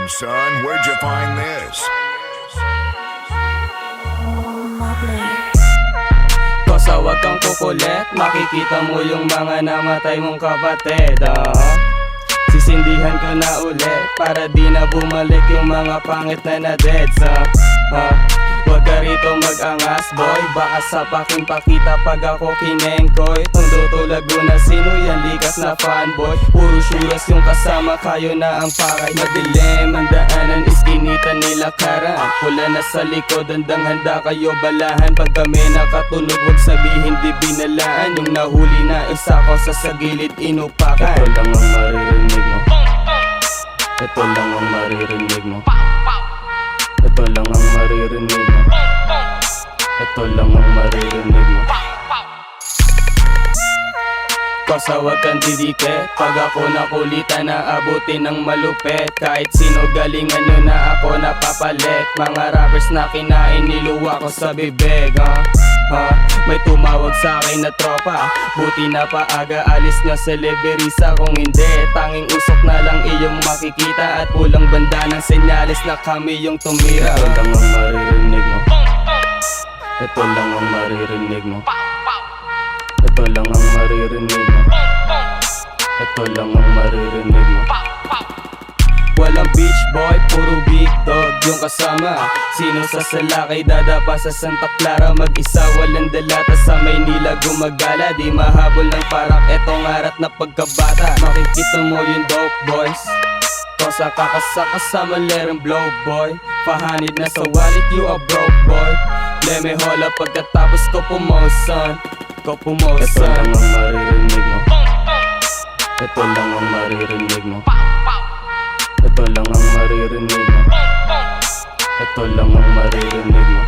Damn, son, where'd you find this? Kosa wag kang kukulit, makikita mo yung mga namatay mong kapatid. Sisindihan ko na ulit para di na bumalik yung mga pangit na na-deads. Wag ka rito mag-angas boy, baka sapakin pakita pag ako kinengkoy. Tondo to Laguna, sino yan likas na fanboy? Puro syuras yung kasama, kayo na ang pakay. Madilim ang daanan, iskinita nila karan. Pula na sa likod, handang-handa kayo balahan. Pag kami nakatunog, wag sabihin di binalaan. Yung nahuli na isa ko sa gilid inupakan. Ito lang ang maririnig mo, ito lang ang maririnig mo, ito lang ang maririnig mo, ito lang ang maririnig mo. Kosa wag kang didikit, pag ako nakulitan naabutin ng malupit. Kahit sino galingan nyo na ako napapalit. Mga rappers na kinain niluwa ko sa bibig. May tumawag sa akin na tropa, buti na paaga alis nyo sa Liberisa. Kung hindi, tanging usok na lang iyong makikita. At pulang banda ng senyalis na kami yung tumira. Ito lang ang maririnig mo, ito lang ang maririnig mo, ito lang ang maririnig mo, ito lang ang maririnig mo. Walang beach boy, puro big dog yung kasama. Sino sa salakay dadapa sa Santa Clara? Mag-isa walang dalata sa Maynila gumagala. Di mahabol ng parang etong arat na pagkabata. Makikita mo yung dope boys, kosa kakasaka sa malerang blow boy. Pahanid na sa wallet, you a broke boy. Leme hola pagkatapos ko pumosan, ko pumosan. Ito lang ang maririnig mo, ito lang ang maririnig mo, ito lang ang maririnig mo, ito lang ang maririnig mo.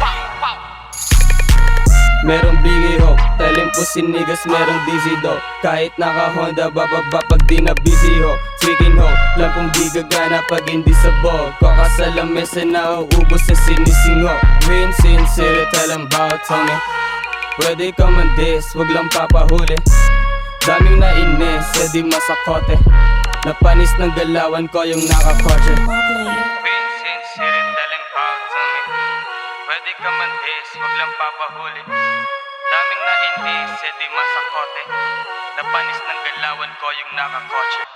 Merong bigay ho, talim po sinigas, merong dizzy do. Kahit naka-Honda, bababa pag di na busy ho. Speaking ho, lampong di gagana pag hindi sabog. Kakasalames na nauubos sa sinising ho. Win, sincere, tell them about Tony. Pwede ka man dis, wag lang papahuli. Daming nainis, di masakote. Napanis ng galawan ko yung nakakotse. Win, sincere, tell them about Tony. Pwede ka man dis, wag lang papahuli. Daming nainis, di masakote. Napanis ng galawan ko yung nakakotse.